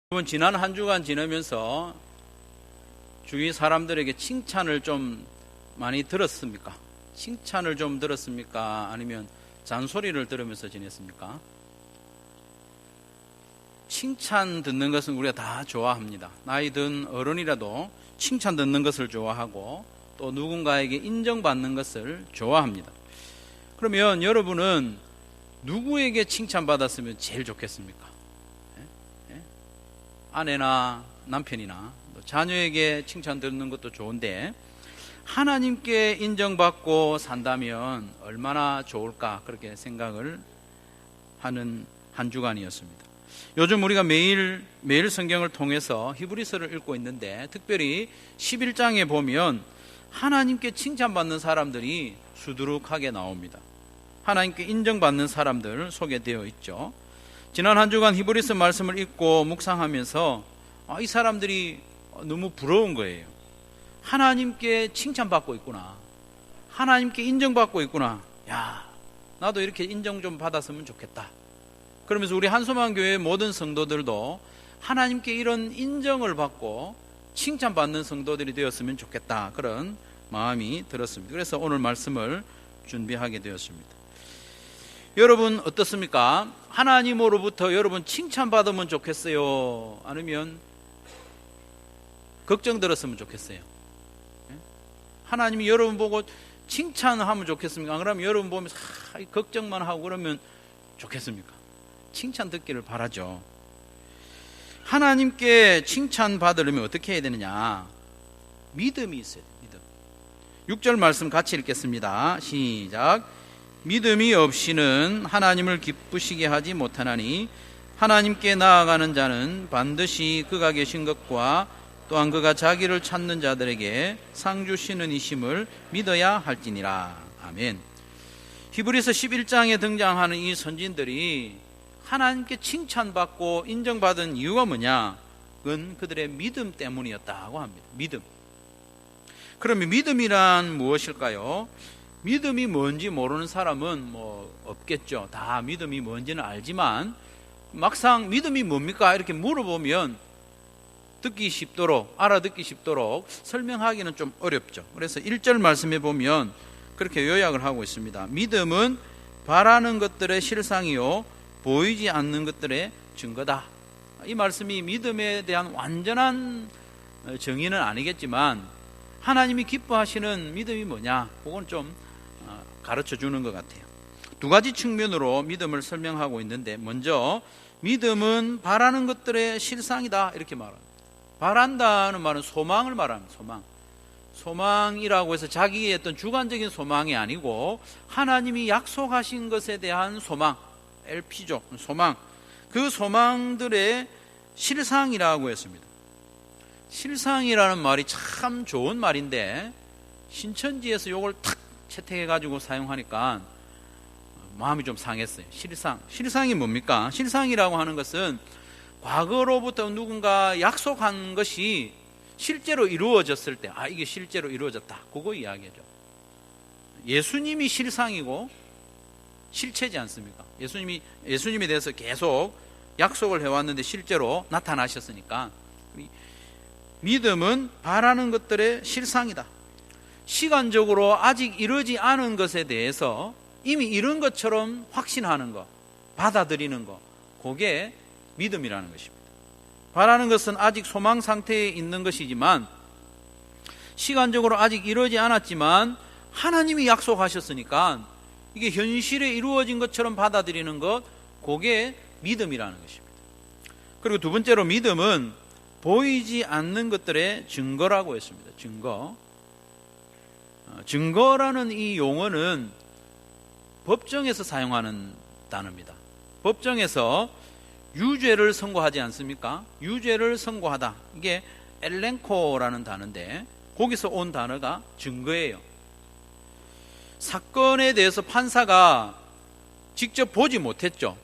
여러분, 지난 한 주간 지나면서 주위 사람들에게 칭찬을 좀 많이 들었습니까? 칭찬을 좀 들었습니까? 아니면 잔소리를 들으면서 지냈습니까? 칭찬 듣는 것은 우리가 다 좋아합니다. 나이 든 어른이라도 칭찬 듣는 것을 좋아하고 또 누군가에게 인정받는 것을 좋아합니다. 그러면 여러분은 누구에게 칭찬받았으면 제일 좋겠습니까? 아내나 남편이나 자녀에게 칭찬 듣는 것도 좋은데 하나님께 인정받고 산다면 얼마나 좋을까, 그렇게 생각을 하는 한 주간이었습니다. 요즘 우리가 매일 성경을 통해서 히브리서를 읽고 있는데 특별히 11장에 보면 하나님께 칭찬받는 사람들이 수두룩하게 나옵니다. 하나님께 인정받는 사람들 소개되어 있죠. 지난 한 주간 히브리서 말씀을 읽고 묵상하면서 이 사람들이 너무 부러운 거예요. 하나님께 칭찬받고 있구나, 하나님께 인정받고 있구나, 야, 나도 이렇게 인정 좀 받았으면 좋겠다. 그러면서 우리 한소망교회 모든 성도들도 하나님께 이런 인정을 받고 칭찬받는 성도들이 되었으면 좋겠다, 그런 마음이 들었습니다. 그래서 오늘 말씀을 준비하게 되었습니다. 여러분 어떻습니까? 하나님으로부터 여러분 칭찬받으면 좋겠어요? 아니면 걱정 들었으면 좋겠어요? 하나님이 여러분 보고 칭찬하면 좋겠습니까? 그러면 여러분 보면서 걱정만 하고 그러면 좋겠습니까? 칭찬 듣기를 바라죠. 하나님께 칭찬받으려면 어떻게 해야 되느냐? 믿음이 있어야 돼요. 믿음. 6절 말씀 같이 읽겠습니다. 시작. 믿음이 없이는 하나님을 기쁘시게 하지 못하나니 하나님께 나아가는 자는 반드시 그가 계신 것과 또한 그가 자기를 찾는 자들에게 상 주시는 이심을 믿어야 할지니라. 아멘. 히브리서 11장에 등장하는 이 선진들이 하나님께 칭찬받고 인정받은 이유가 뭐냐? 그건 그들의 믿음 때문이었다고 합니다. 믿음. 그러면 믿음이란 무엇일까요? 믿음이 뭔지 모르는 사람은 없겠죠. 다 믿음이 뭔지는 알지만 막상 믿음이 뭡니까? 이렇게 물어보면 듣기 쉽도록, 알아듣기 쉽도록 설명하기는 좀 어렵죠. 그래서 1절 말씀에 보면 그렇게 요약을 하고 있습니다. 믿음은 바라는 것들의 실상이요 보이지 않는 것들의 증거다. 이 말씀이 믿음에 대한 완전한 정의는 아니겠지만 하나님이 기뻐하시는 믿음이 뭐냐, 그건 좀 가르쳐 주는 것 같아요. 두 가지 측면으로 믿음을 설명하고 있는데, 먼저 믿음은 바라는 것들의 실상이다, 이렇게 말합니다. 바란다는 말은 소망을 말합니다. 소망이라고 해서 자기의 어떤 주관적인 소망이 아니고 하나님이 약속하신 것에 대한 소망, LP죠. 소망. 그 소망들의 실상이라고 했습니다. 실상이라는 말이 참 좋은 말인데 신천지에서 이걸 탁 채택해가지고 사용하니까 마음이 좀 상했어요. 실상이 뭡니까? 실상이라고 하는 것은 과거로부터 누군가 약속한 것이 실제로 이루어졌을 때, 이게 실제로 이루어졌다, 그거 이야기죠. 예수님이 실상이고 실체지 않습니까? 예수님에 대해서 계속 약속을 해왔는데 실제로 나타나셨으니까 믿음은 바라는 것들의 실상이다. 시간적으로 아직 이루어지지 않은 것에 대해서 이미 이룬 것처럼 확신하는 것, 받아들이는 것, 그게 믿음이라는 것입니다. 바라는 것은 아직 소망 상태에 있는 것이지만 시간적으로 아직 이루어지지 않았지만 하나님이 약속하셨으니까 이게 현실에 이루어진 것처럼 받아들이는 것, 그게 믿음이라는 것입니다. 그리고 두 번째로 믿음은 보이지 않는 것들의 증거라고 했습니다. 증거라는 이 용어는 법정에서 사용하는 단어입니다. 법정에서 유죄를 선고하지 않습니까? 유죄를 선고하다, 이게 엘렌코라는 단어인데 거기서 온 단어가 증거예요. 사건에 대해서 판사가 직접 보지 못했죠.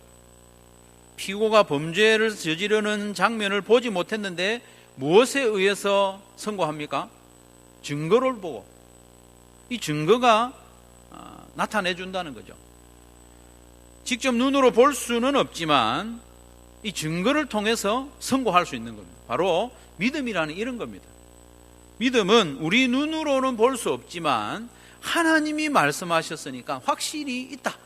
피고가 범죄를 저지르는 장면을 보지 못했는데 무엇에 의해서 선고합니까? 증거를 보고, 이 증거가 나타내 준다는 거죠. 직접 눈으로 볼 수는 없지만 이 증거를 통해서 선고할 수 있는 겁니다. 바로 믿음이라는 이런 겁니다. 믿음은 우리 눈으로는 볼 수 없지만 하나님이 말씀하셨으니까 확실히 있다,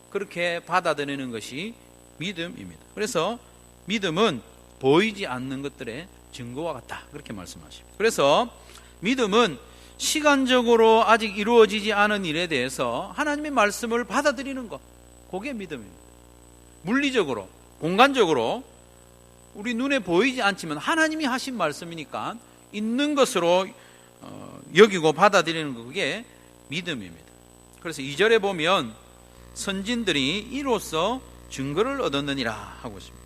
그렇게 받아들이는 것이 믿음입니다. 그래서 믿음은 보이지 않는 것들의 증거와 같다, 그렇게 말씀하십니다. 그래서 믿음은 시간적으로 아직 이루어지지 않은 일에 대해서 하나님의 말씀을 받아들이는 것, 그게 믿음입니다. 물리적으로, 공간적으로 우리 눈에 보이지 않지만 하나님이 하신 말씀이니까 있는 것으로 여기고 받아들이는 것, 그게 믿음입니다. 그래서 2절에 보면 선진들이 이로써 증거를 얻었느니라 하고 있습니다.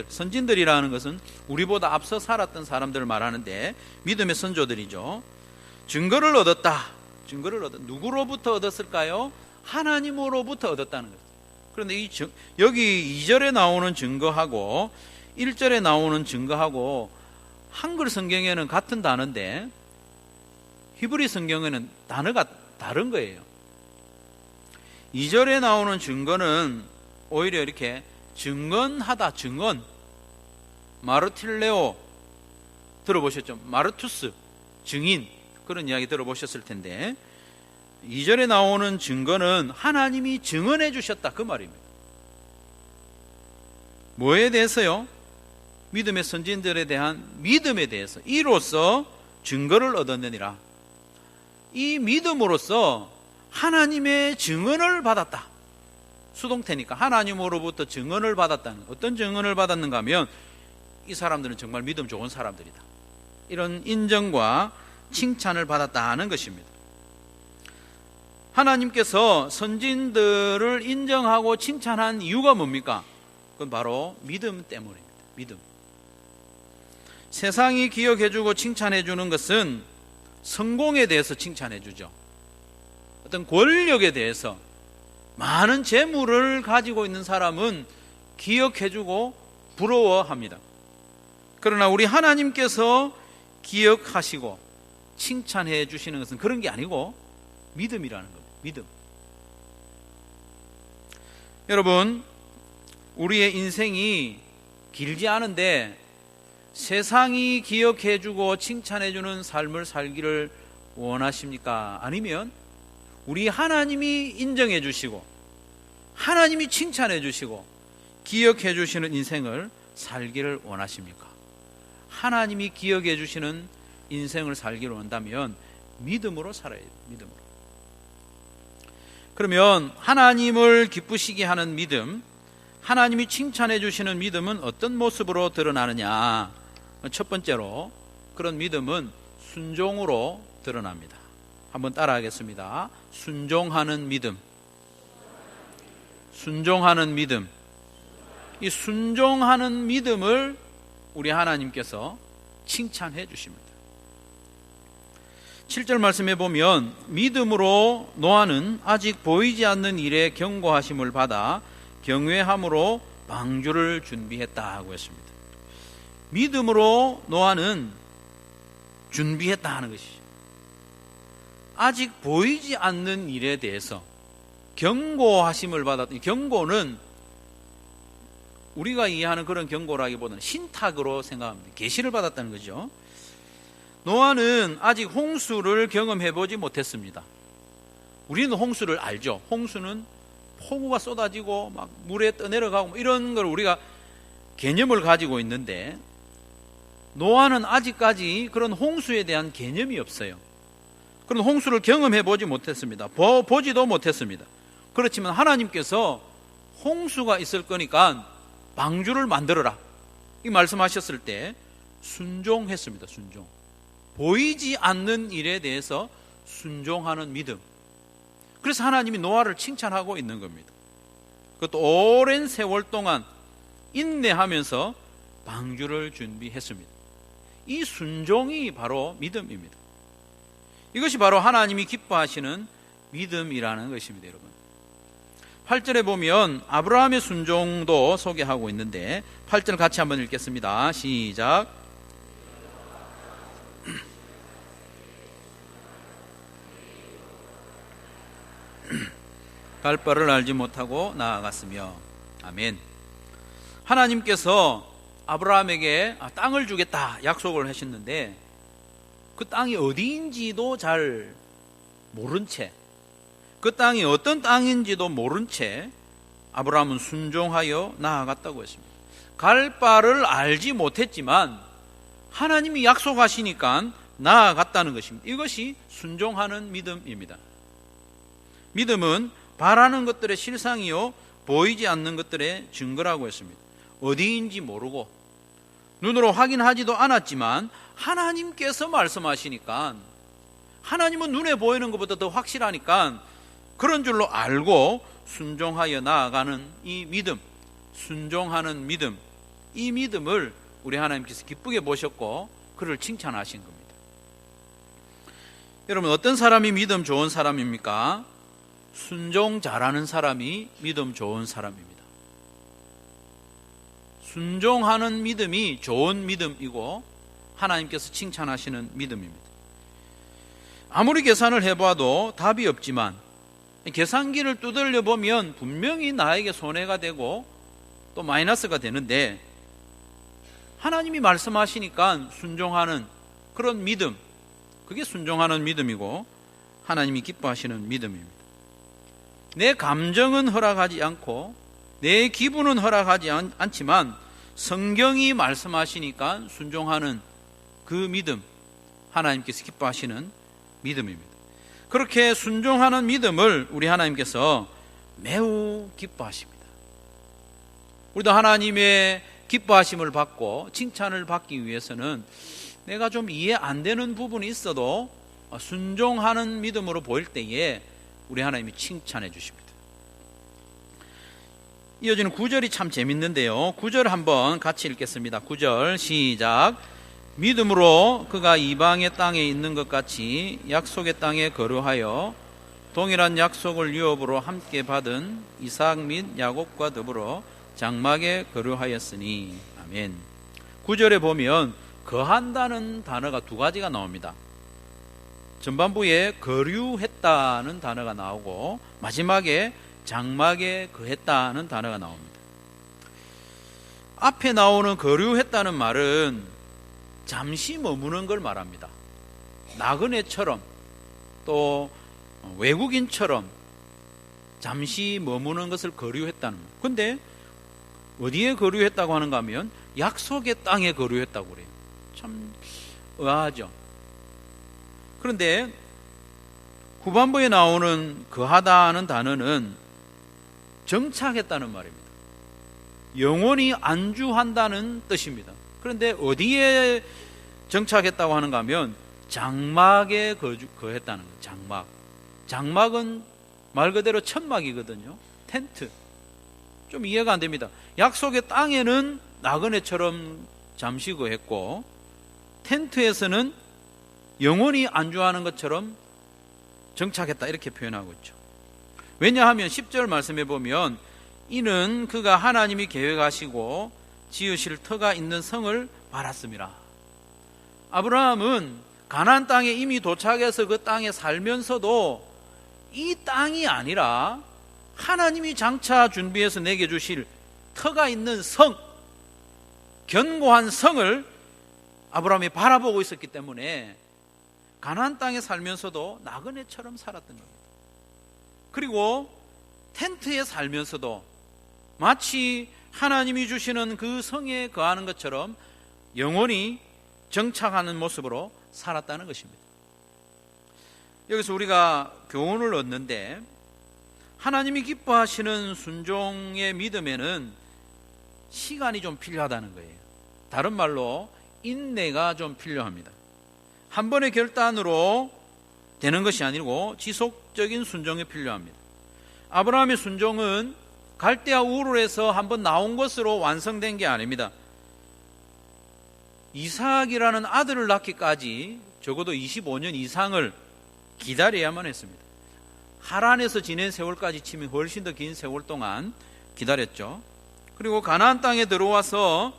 선진들이라는 것은 우리보다 앞서 살았던 사람들을 말하는데 믿음의 선조들이죠. 증거를 얻었다. 누구로부터 얻었을까요? 하나님으로부터 얻었다는 거죠. 그런데 여기 2절에 나오는 증거하고 1절에 나오는 증거하고 한글 성경에는 같은 단어인데 히브리 성경에는 단어가 다른 거예요. 2절에 나오는 증거는 오히려 이렇게 증언하다, 증언, 마르틸레오 들어보셨죠? 마르투스, 증인, 그런 이야기 들어보셨을 텐데 2절에 나오는 증거는 하나님이 증언해 주셨다, 그 말입니다. 뭐에 대해서요? 믿음의 선진들에 대한 믿음에 대해서 이로써 증거를 얻었느니라. 이 믿음으로써 하나님의 증언을 받았다. 수동태니까 하나님으로부터 증언을 받았다는, 어떤 증언을 받았는가 하면 이 사람들은 정말 믿음 좋은 사람들이다, 이런 인정과 칭찬을 받았다는 것입니다. 하나님께서 선진들을 인정하고 칭찬한 이유가 뭡니까? 그건 바로 믿음 때문입니다. 믿음. 세상이 기억해주고 칭찬해주는 것은 성공에 대해서 칭찬해주죠. 어떤 권력에 대해서, 많은 재물을 가지고 있는 사람은 기억해주고 부러워합니다. 그러나 우리 하나님께서 기억하시고 칭찬해 주시는 것은 그런 게 아니고 믿음이라는 겁니다. 믿음. 여러분, 우리의 인생이 길지 않은데 세상이 기억해 주고 칭찬해 주는 삶을 살기를 원하십니까? 아니면 우리 하나님이 인정해 주시고 하나님이 칭찬해 주시고 기억해 주시는 인생을 살기를 원하십니까? 하나님이 기억해 주시는 인생을 살기를 원한다면 믿음으로 살아야 돼요. 믿음으로. 그러면 하나님을 기쁘시게 하는 믿음, 하나님이 칭찬해 주시는 믿음은 어떤 모습으로 드러나느냐? 첫 번째로 그런 믿음은 순종으로 드러납니다. 한번 따라하겠습니다. 순종하는 믿음. 순종하는 믿음. 이 순종하는 믿음을 우리 하나님께서 칭찬해 주십니다. 7절 말씀해 보면 믿음으로 노아는 아직 보이지 않는 일에 경고하심을 받아 경외함으로 방주를 준비했다 하고 했습니다. 믿음으로 노아는 준비했다 하는 것이죠. 아직 보이지 않는 일에 대해서 경고하심을 받았던, 경고는 우리가 이해하는 그런 경고라기보다는 신탁으로 생각합니다. 계시를 받았다는 거죠. 노아는 아직 홍수를 경험해보지 못했습니다. 우리는 홍수를 알죠. 홍수는 폭우가 쏟아지고 막 물에 떠내려가고 이런 걸 우리가 개념을 가지고 있는데 노아는 아직까지 그런 홍수에 대한 개념이 없어요. 그런 홍수를 경험해보지 못했습니다. 보지도 못했습니다. 그렇지만 하나님께서 홍수가 있을 거니까 방주를 만들어라, 이 말씀하셨을 때 순종했습니다. 순종. 보이지 않는 일에 대해서 순종하는 믿음. 그래서 하나님이 노아를 칭찬하고 있는 겁니다. 그것도 오랜 세월 동안 인내하면서 방주를 준비했습니다. 이 순종이 바로 믿음입니다. 이것이 바로 하나님이 기뻐하시는 믿음이라는 것입니다, 여러분. 8절에 보면 아브라함의 순종도 소개하고 있는데 8절 같이 한번 읽겠습니다. 시작. 갈 바를 알지 못하고 나아갔으며. 아멘. 하나님께서 아브라함에게 땅을 주겠다 약속을 하셨는데 그 땅이 어디인지도 잘 모른 채, 그 땅이 어떤 땅인지도 모른 채 아브라함은 순종하여 나아갔다고 했습니다. 갈 바를 알지 못했지만 하나님이 약속하시니까 나아갔다는 것입니다. 이것이 순종하는 믿음입니다. 믿음은 바라는 것들의 실상이요 보이지 않는 것들의 증거라고 했습니다. 어디인지 모르고 눈으로 확인하지도 않았지만 하나님께서 말씀하시니까, 하나님은 눈에 보이는 것보다 더 확실하니까 그런 줄로 알고 순종하여 나아가는 이 믿음, 순종하는 믿음, 이 믿음을 우리 하나님께서 기쁘게 보셨고 그를 칭찬하신 겁니다. 여러분, 어떤 사람이 믿음 좋은 사람입니까? 순종 잘하는 사람이 믿음 좋은 사람입니다. 순종하는 믿음이 좋은 믿음이고 하나님께서 칭찬하시는 믿음입니다. 아무리 계산을 해봐도 답이 없지만 계산기를 두들려 보면 분명히 나에게 손해가 되고 또 마이너스가 되는데 하나님이 말씀하시니까 순종하는 그런 믿음, 그게 순종하는 믿음이고 하나님이 기뻐하시는 믿음입니다. 내 감정은 허락하지 않고 내 기분은 허락하지 않지만 성경이 말씀하시니까 순종하는 그 믿음, 하나님께서 기뻐하시는 믿음입니다. 그렇게 순종하는 믿음을 우리 하나님께서 매우 기뻐하십니다. 우리도 하나님의 기뻐하심을 받고 칭찬을 받기 위해서는 내가 좀 이해 안 되는 부분이 있어도 순종하는 믿음으로 보일 때에 우리 하나님이 칭찬해 주십니다. 이어지는 9절이 참 재밌는데요. 9절 한번 같이 읽겠습니다. 9절 시작. 믿음으로 그가 이방의 땅에 있는 것 같이 약속의 땅에 거류하여 동일한 약속을 유업으로 함께 받은 이삭 및 야곱과 더불어 장막에 거류하였으니. 아멘. 9절에 보면 거한다는 단어가 두 가지가 나옵니다. 전반부에 거류했다는 단어가 나오고 마지막에 장막에 거했다는 단어가 나옵니다. 앞에 나오는 거류했다는 말은 잠시 머무는 걸 말합니다. 나그네처럼 또 외국인처럼 잠시 머무는 것을 거류했다는 말. 근데 어디에 거류했다고 하는가 하면 약속의 땅에 거류했다고 그래요. 참 의아하죠. 그런데 후반부에 나오는 거하다는 단어는 정착했다는 말입니다. 영원히 안주한다는 뜻입니다. 그런데 어디에 정착했다고 하는가 하면 장막에 거했다는 거예요. 장막. 장막은 말 그대로 천막이거든요. 텐트. 좀 이해가 안 됩니다. 약속의 땅에는 나그네처럼 잠시 거했고 텐트에서는 영원히 안주하는 것처럼 정착했다 이렇게 표현하고 있죠. 왜냐하면 10절 말씀해 보면 이는 그가 하나님이 계획하시고 지으실 터가 있는 성을 바랐습니다. 아브라함은 가나안 땅에 이미 도착해서 그 땅에 살면서도 이 땅이 아니라 하나님이 장차 준비해서 내게 주실 터가 있는 성, 견고한 성을 아브라함이 바라보고 있었기 때문에 가나안 땅에 살면서도 나그네처럼 살았던 겁니다. 그리고 텐트에 살면서도 마치 하나님이 주시는 그 성에 거하는 것처럼 영원히 정착하는 모습으로 살았다는 것입니다. 여기서 우리가 교훈을 얻는데 하나님이 기뻐하시는 순종의 믿음에는 시간이 좀 필요하다는 거예요. 다른 말로 인내가 좀 필요합니다. 한 번의 결단으로 되는 것이 아니고 지속적인 순종이 필요합니다. 아브라함의 순종은 갈대아 우르에서 한번 나온 것으로 완성된 게 아닙니다. 이삭이라는 아들을 낳기까지 적어도 25년 이상을 기다려야만 했습니다. 하란에서 지낸 세월까지 치면 훨씬 더 긴 세월 동안 기다렸죠. 그리고 가나안 땅에 들어와서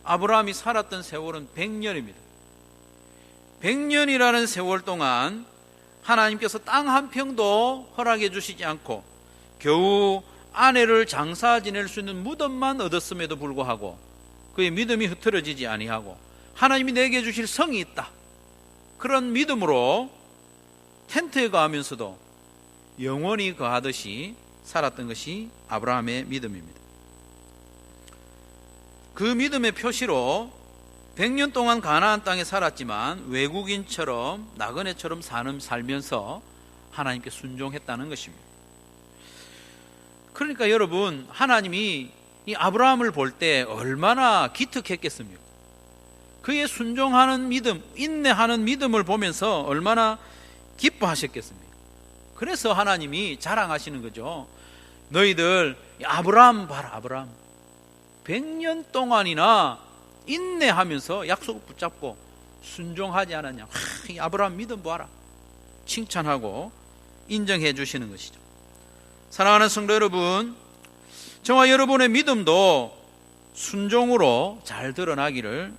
아브라함이 살았던 세월은 100년입니다. 100년이라는 세월 동안 하나님께서 땅 한 평도 허락해 주시지 않고 겨우 아내를 장사 지낼 수 있는 무덤만 얻었음에도 불구하고 그의 믿음이 흐트러지지 아니하고 하나님이 내게 주실 성이 있다, 그런 믿음으로 텐트에 거하면서도 영원히 거하듯이 살았던 것이 아브라함의 믿음입니다. 그 믿음의 표시로 100년 동안 가나안 땅에 살았지만 외국인처럼 나그네처럼 살면서 하나님께 순종했다는 것입니다. 그러니까 여러분, 하나님이 이 아브라함을 볼 때 얼마나 기특했겠습니까? 그의 순종하는 믿음, 인내하는 믿음을 보면서 얼마나 기뻐하셨겠습니까? 그래서 하나님이 자랑하시는 거죠. 너희들 아브라함 봐라, 아브라함 100년 동안이나 인내하면서 약속을 붙잡고 순종하지 않았냐. 이 아브라함 믿음 보아라, 칭찬하고 인정해 주시는 것이죠. 사랑하는 성도 여러분, 저와 여러분의 믿음도 순종으로 잘 드러나기를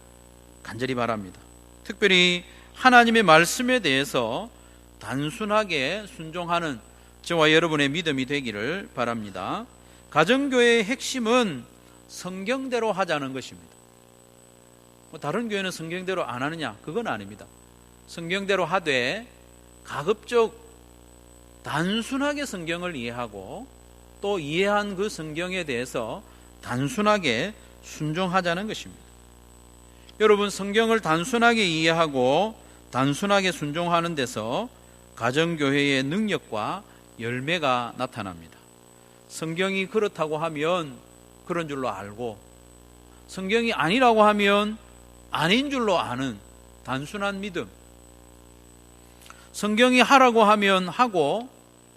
간절히 바랍니다. 특별히 하나님의 말씀에 대해서 단순하게 순종하는 저와 여러분의 믿음이 되기를 바랍니다. 가정교회의 핵심은 성경대로 하자는 것입니다. 다른 교회는 성경대로 안 하느냐? 그건 아닙니다. 성경대로 하되 가급적 단순하게 성경을 이해하고 또 이해한 그 성경에 대해서 단순하게 순종하자는 것입니다. 여러분, 성경을 단순하게 이해하고 단순하게 순종하는 데서 가정교회의 능력과 열매가 나타납니다. 성경이 그렇다고 하면 그런 줄로 알고, 성경이 아니라고 하면 아닌 줄로 아는 단순한 믿음, 성경이 하라고 하면 하고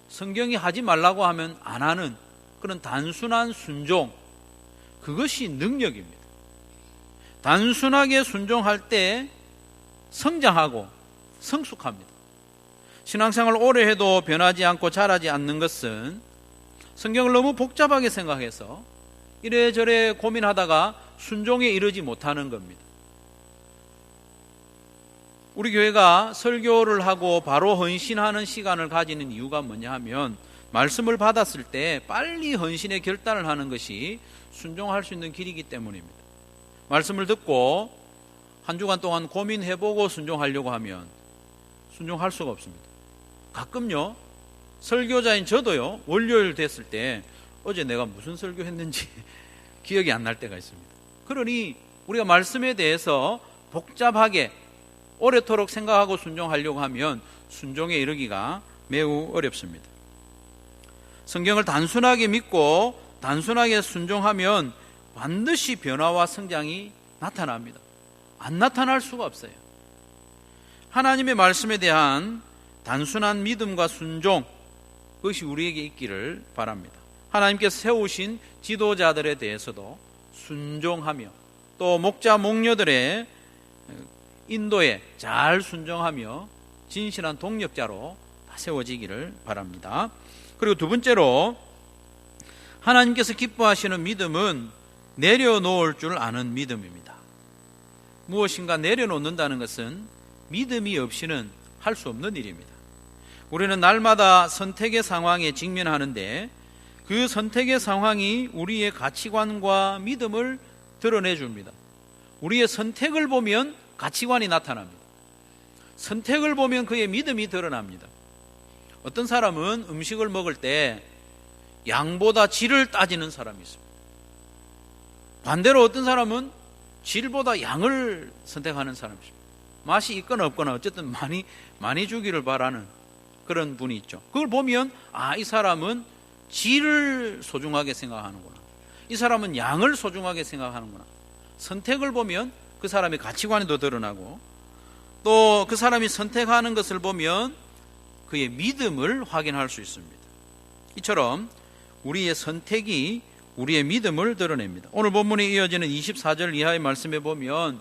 성경이 하지 말라고 하면 안 하는 그런 단순한 순종, 그것이 능력입니다. 단순하게 순종할 때 성장하고 성숙합니다. 신앙생활 오래 해도 변하지 않고 자라지 않는 것은 성경을 너무 복잡하게 생각해서 이래저래 고민하다가 순종에 이르지 못하는 겁니다. 우리 교회가 설교를 하고 바로 헌신하는 시간을 가지는 이유가 뭐냐 하면, 말씀을 받았을 때 빨리 헌신의 결단을 하는 것이 순종할 수 있는 길이기 때문입니다. 말씀을 듣고 한 주간 동안 고민해보고 순종하려고 하면 순종할 수가 없습니다. 가끔요, 설교자인 저도요, 월요일 됐을 때 어제 내가 무슨 설교했는지 기억이 안 날 때가 있습니다. 그러니 우리가 말씀에 대해서 복잡하게 오래도록 생각하고 순종하려고 하면 순종에 이르기가 매우 어렵습니다. 성경을 단순하게 믿고 단순하게 순종하면 반드시 변화와 성장이 나타납니다. 안 나타날 수가 없어요. 하나님의 말씀에 대한 단순한 믿음과 순종, 그것이 우리에게 있기를 바랍니다. 하나님께서 세우신 지도자들에 대해서도 순종하며 또 목자 목녀들의 인도에 잘 순종하며 진실한 동력자로 세워지기를 바랍니다. 그리고 두 번째로, 하나님께서 기뻐하시는 믿음은 내려놓을 줄 아는 믿음입니다. 무엇인가 내려놓는다는 것은 믿음이 없이는 할 수 없는 일입니다. 우리는 날마다 선택의 상황에 직면하는데 그 선택의 상황이 우리의 가치관과 믿음을 드러내 줍니다. 우리의 선택을 보면 가치관이 나타납니다. 선택을 보면 그의 믿음이 드러납니다. 어떤 사람은 음식을 먹을 때 양보다 질을 따지는 사람이 있습니다. 반대로 어떤 사람은 질보다 양을 선택하는 사람이 있습니다. 맛이 있거나 없거나 어쨌든 많이 주기를 바라는 그런 분이 있죠. 그걸 보면 이 사람은 질을 소중하게 생각하는구나, 이 사람은 양을 소중하게 생각하는구나. 선택을 보면 그 사람의 가치관도 드러나고, 또 그 사람이 선택하는 것을 보면 그의 믿음을 확인할 수 있습니다. 이처럼 우리의 선택이 우리의 믿음을 드러냅니다. 오늘 본문에 이어지는 24절 이하의 말씀에 보면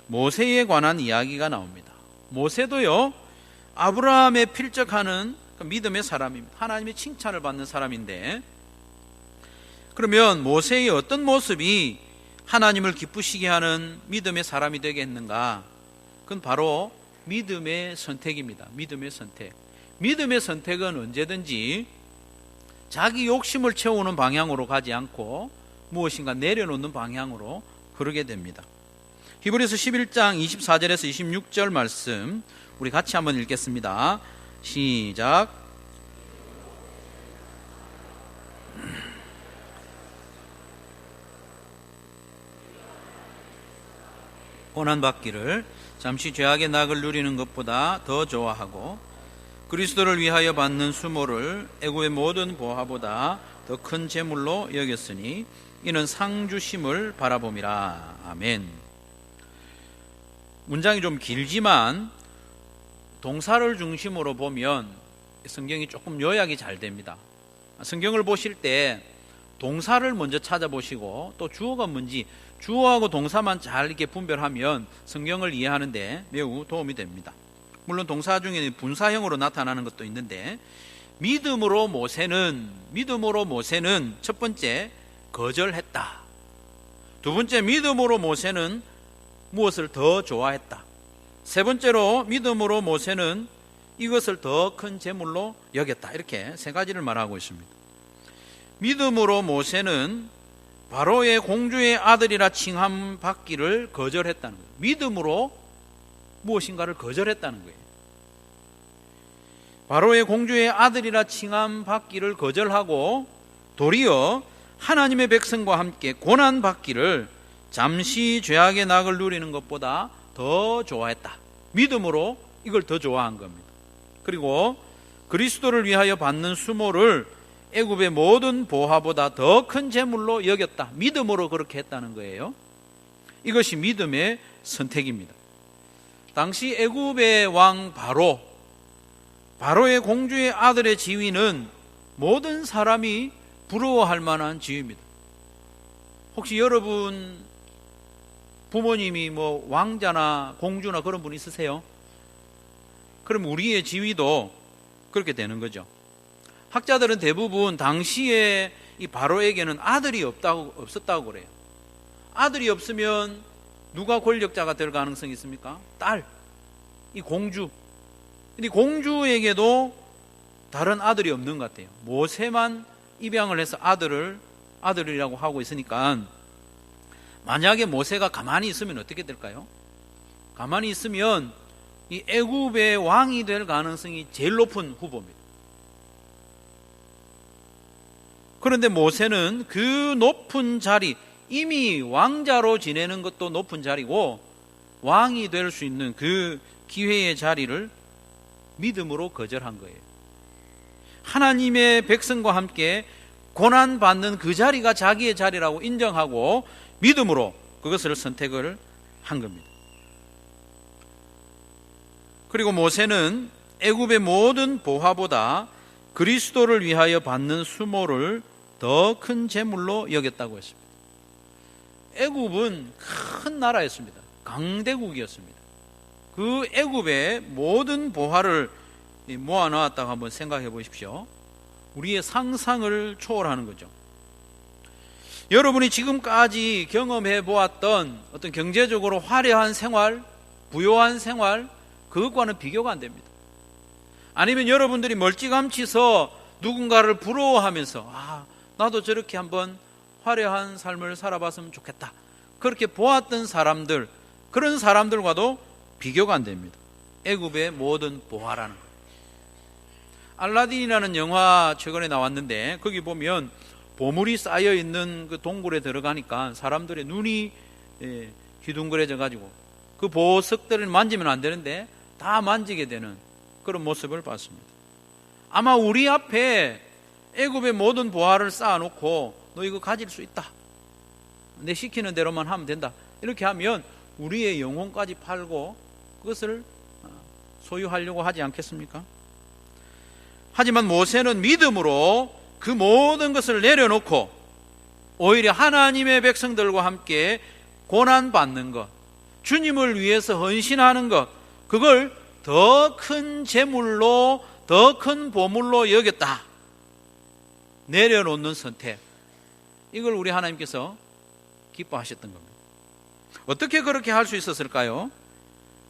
모세에 관한 이야기가 나옵니다. 모세도요, 아브라함에 필적하는 믿음의 사람입니다. 하나님의 칭찬을 받는 사람인데, 그러면 모세의 어떤 모습이 하나님을 기쁘시게 하는 믿음의 사람이 되겠는가? 그건 바로 믿음의 선택입니다. 믿음의 선택. 믿음의 선택은 언제든지 자기 욕심을 채우는 방향으로 가지 않고 무엇인가 내려놓는 방향으로 흐르게 됩니다. 히브리서 11장 24절에서 26절 말씀 우리 같이 한번 읽겠습니다. 시작. 고난받기를 잠시 죄악의 낙을 누리는 것보다 더 좋아하고 그리스도를 위하여 받는 수모를 애굽의 모든 보화보다 더 큰 재물로 여겼으니 이는 상 주심을 바라봄이라. 아멘. 문장이 좀 길지만 동사를 중심으로 보면 성경이 조금 요약이 잘 됩니다. 성경을 보실 때 동사를 먼저 찾아보시고 또 주어가 뭔지 주어하고 동사만 잘 이렇게 분별하면 성경을 이해하는데 매우 도움이 됩니다. 물론 동사 중에는 분사형으로 나타나는 것도 있는데 믿음으로 모세는 첫 번째 거절했다. 두 번째 믿음으로 모세는 무엇을 더 좋아했다. 세 번째로 믿음으로 모세는 이것을 더 큰 재물로 여겼다. 이렇게 세 가지를 말하고 있습니다. 믿음으로 모세는 바로의 공주의 아들이라 칭함 받기를 거절했다는 거예요. 믿음으로 무엇인가를 거절했다는 거예요. 바로의 공주의 아들이라 칭함 받기를 거절하고 도리어 하나님의 백성과 함께 고난 받기를 잠시 죄악의 낙을 누리는 것보다 더 좋아했다. 믿음으로 이걸 더 좋아한 겁니다. 그리고 그리스도를 위하여 받는 수모를 애굽의 모든 보화보다 더 큰 재물로 여겼다. 믿음으로 그렇게 했다는 거예요. 이것이 믿음의 선택입니다. 당시 애굽의 왕 바로의 공주의 아들의 지위는 모든 사람이 부러워할 만한 지위입니다. 혹시 여러분 부모님이 뭐 왕자나 공주나 그런 분 있으세요? 그럼 우리의 지위도 그렇게 되는 거죠. 학자들은 대부분 당시에 이 바로에게는 아들이 없었다고 그래요. 아들이 없으면 누가 권력자가 될 가능성이 있습니까? 딸, 이 공주. 근데 공주에게도 다른 아들이 없는 것 같아요. 모세만 입양을 해서 아들이라고 하고 있으니까 만약에 모세가 가만히 있으면 어떻게 될까요? 가만히 있으면 이 애굽의 왕이 될 가능성이 제일 높은 후보입니다. 그런데 모세는 그 높은 자리, 이미 왕자로 지내는 것도 높은 자리고 왕이 될 수 있는 그 기회의 자리를 믿음으로 거절한 거예요. 하나님의 백성과 함께 고난받는 그 자리가 자기의 자리라고 인정하고 믿음으로 그것을 선택을 한 겁니다. 그리고 모세는 애굽의 모든 보화보다 그리스도를 위하여 받는 수모를 더 큰 재물로 여겼다고 했습니다. 애굽은 큰 나라였습니다. 강대국이었습니다. 그 애굽의 모든 보화를 모아놓았다고 한번 생각해 보십시오. 우리의 상상을 초월하는 거죠. 여러분이 지금까지 경험해 보았던 어떤 경제적으로 화려한 생활, 부요한 생활, 그것과는 비교가 안 됩니다. 아니면 여러분들이 멀찌감치서 누군가를 부러워하면서 나도 저렇게 한번 화려한 삶을 살아봤으면 좋겠다. 그렇게 보았던 사람들, 그런 사람들과도 비교가 안 됩니다. 애굽의 모든 보화라는 거예요. 알라딘이라는 영화 최근에 나왔는데 거기 보면 보물이 쌓여있는 그 동굴에 들어가니까 사람들의 눈이 휘둥그레져 가지고 그 보석들을 만지면 안 되는데 다 만지게 되는 그런 모습을 봤습니다. 아마 우리 앞에 애굽의 모든 보화를 쌓아놓고 너 이거 가질 수 있다. 내 시키는 대로만 하면 된다. 이렇게 하면 우리의 영혼까지 팔고 그것을 소유하려고 하지 않겠습니까? 하지만 모세는 믿음으로 그 모든 것을 내려놓고 오히려 하나님의 백성들과 함께 고난받는 것, 주님을 위해서 헌신하는 것, 그걸 더 큰 재물로, 더 큰 보물로 여겼다. 내려놓는 선택, 이걸 우리 하나님께서 기뻐하셨던 겁니다. 어떻게 그렇게 할 수 있었을까요?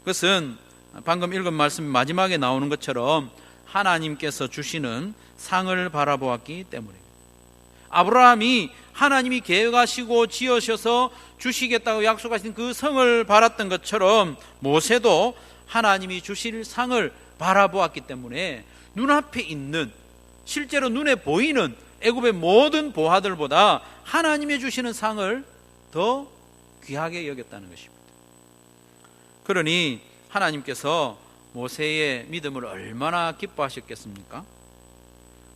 그것은 방금 읽은 말씀 마지막에 나오는 것처럼 하나님께서 주시는 상을 바라보았기 때문입니다. 아브라함이 하나님이 계획하시고 지으셔서 주시겠다고 약속하신 그 성을 바랐던 것처럼 모세도 하나님이 주실 상을 바라보았기 때문에 눈앞에 있는, 실제로 눈에 보이는 애굽의 모든 보화들보다 하나님이 주시는 상을 더 귀하게 여겼다는 것입니다. 그러니 하나님께서 모세의 믿음을 얼마나 기뻐하셨겠습니까?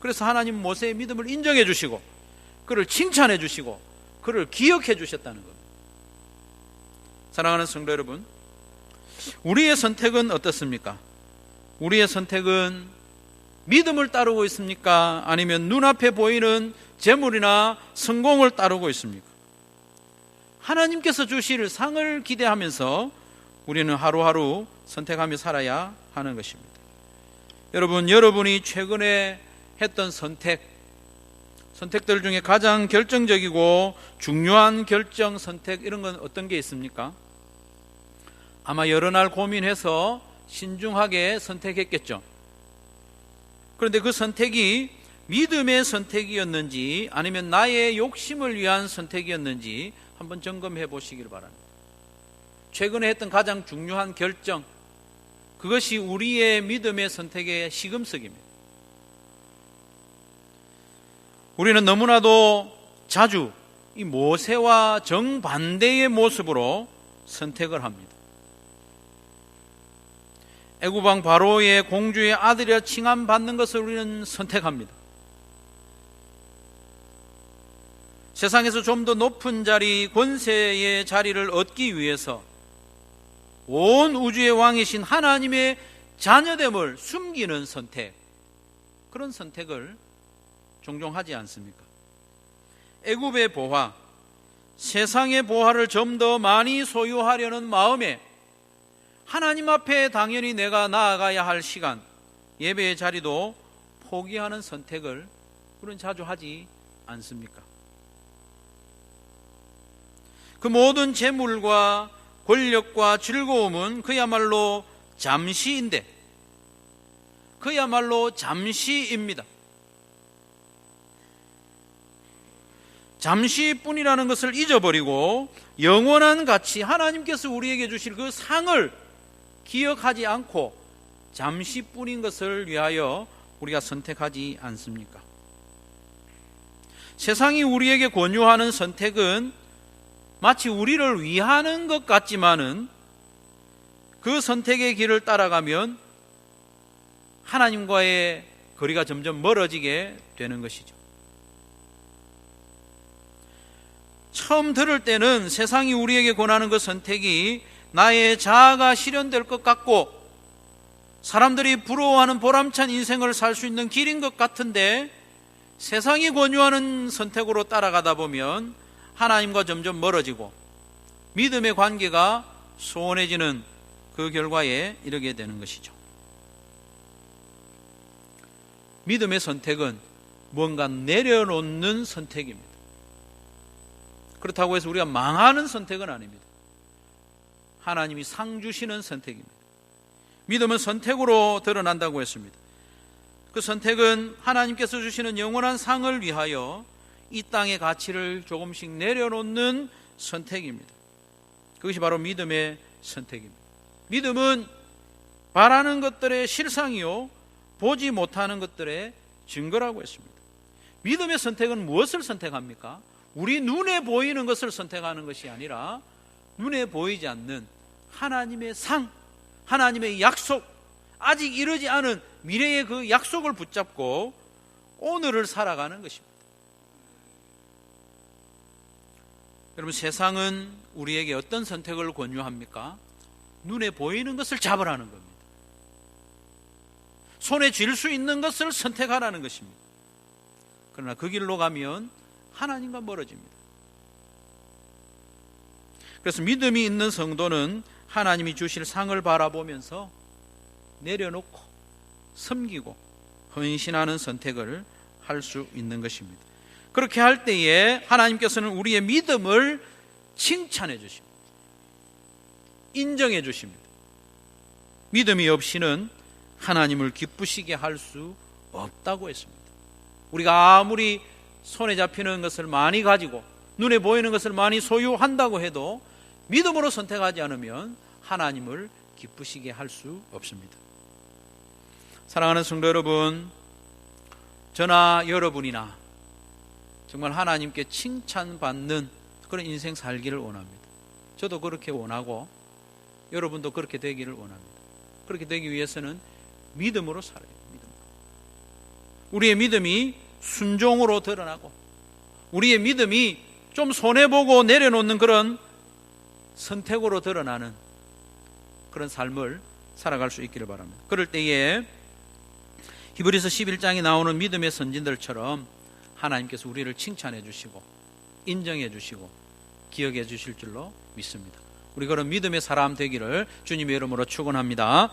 그래서 하나님 모세의 믿음을 인정해 주시고 그를 칭찬해 주시고 그를 기억해 주셨다는 겁니다. 사랑하는 성도 여러분, 우리의 선택은 어떻습니까? 우리의 선택은 믿음을 따르고 있습니까? 아니면 눈앞에 보이는 재물이나 성공을 따르고 있습니까? 하나님께서 주실 상을 기대하면서 우리는 하루하루 선택하며 살아야 하는 것입니다. 여러분, 여러분이 최근에 했던 선택들 중에 가장 결정적이고 중요한 결정, 선택, 이런 건 어떤 게 있습니까? 아마 여러 날 고민해서 신중하게 선택했겠죠. 그런데 그 선택이 믿음의 선택이었는지 아니면 나의 욕심을 위한 선택이었는지 한번 점검해 보시길 바랍니다. 최근에 했던 가장 중요한 결정, 그것이 우리의 믿음의 선택의 시금석입니다. 우리는 너무나도 자주 이 모세와 정반대의 모습으로 선택을 합니다. 애굽 왕 바로의 공주의 아들이라 칭함받는 것을 우리는 선택합니다. 세상에서 좀 더 높은 자리, 권세의 자리를 얻기 위해서 온 우주의 왕이신 하나님의 자녀됨을 숨기는 선택, 그런 선택을 종종 하지 않습니까? 애굽의 보화, 세상의 보화를 좀 더 많이 소유하려는 마음에 하나님 앞에 당연히 내가 나아가야 할 시간, 예배의 자리도 포기하는 선택을 우리는 자주 하지 않습니까? 그 모든 재물과 권력과 즐거움은 그야말로 잠시인데, 그야말로 잠시입니다. 잠시뿐이라는 것을 잊어버리고 영원한 가치, 하나님께서 우리에게 주실 그 상을 기억하지 않고 잠시뿐인 것을 위하여 우리가 선택하지 않습니까? 세상이 우리에게 권유하는 선택은 마치 우리를 위하는 것 같지만은 그 선택의 길을 따라가면 하나님과의 거리가 점점 멀어지게 되는 것이죠. 처음 들을 때는 세상이 우리에게 권하는 그 선택이 나의 자아가 실현될 것 같고 사람들이 부러워하는 보람찬 인생을 살 수 있는 길인 것 같은데, 세상이 권유하는 선택으로 따라가다 보면 하나님과 점점 멀어지고 믿음의 관계가 소원해지는 그 결과에 이르게 되는 것이죠. 믿음의 선택은 뭔가 내려놓는 선택입니다. 그렇다고 해서 우리가 망하는 선택은 아닙니다. 하나님이 상 주시는 선택입니다. 믿음은 선택으로 드러난다고 했습니다. 그 선택은 하나님께서 주시는 영원한 상을 위하여 이 땅의 가치를 조금씩 내려놓는 선택입니다. 그것이 바로 믿음의 선택입니다. 믿음은 바라는 것들의 실상이요 보지 못하는 것들의 증거라고 했습니다. 믿음의 선택은 무엇을 선택합니까? 우리 눈에 보이는 것을 선택하는 것이 아니라 눈에 보이지 않는 하나님의 상, 하나님의 약속, 아직 이르지 않은 미래의 그 약속을 붙잡고 오늘을 살아가는 것입니다. 여러분, 세상은 우리에게 어떤 선택을 권유합니까? 눈에 보이는 것을 잡으라는 겁니다. 손에 쥘 수 있는 것을 선택하라는 것입니다. 그러나 그 길로 가면 하나님과 멀어집니다. 그래서 믿음이 있는 성도는 하나님이 주실 상을 바라보면서 내려놓고 섬기고 헌신하는 선택을 할 수 있는 것입니다. 그렇게 할 때에 하나님께서는 우리의 믿음을 칭찬해 주십니다. 인정해 주십니다. 믿음이 없이는 하나님을 기쁘시게 할 수 없다고 했습니다. 우리가 아무리 손에 잡히는 것을 많이 가지고 눈에 보이는 것을 많이 소유한다고 해도 믿음으로 선택하지 않으면 하나님을 기쁘시게 할 수 없습니다. 사랑하는 성도 여러분, 저나 여러분이나 정말 하나님께 칭찬받는 그런 인생 살기를 원합니다. 저도 그렇게 원하고 여러분도 그렇게 되기를 원합니다. 그렇게 되기 위해서는 믿음으로 살아야 합니다. 우리의 믿음이 순종으로 드러나고 우리의 믿음이 좀 손해보고 내려놓는 그런 선택으로 드러나는 그런 삶을 살아갈 수 있기를 바랍니다. 그럴 때에 히브리서 11장에 나오는 믿음의 선진들처럼 하나님께서 우리를 칭찬해 주시고 인정해 주시고 기억해 주실 줄로 믿습니다. 우리 그런 믿음의 사람 되기를 주님의 이름으로 축원합니다.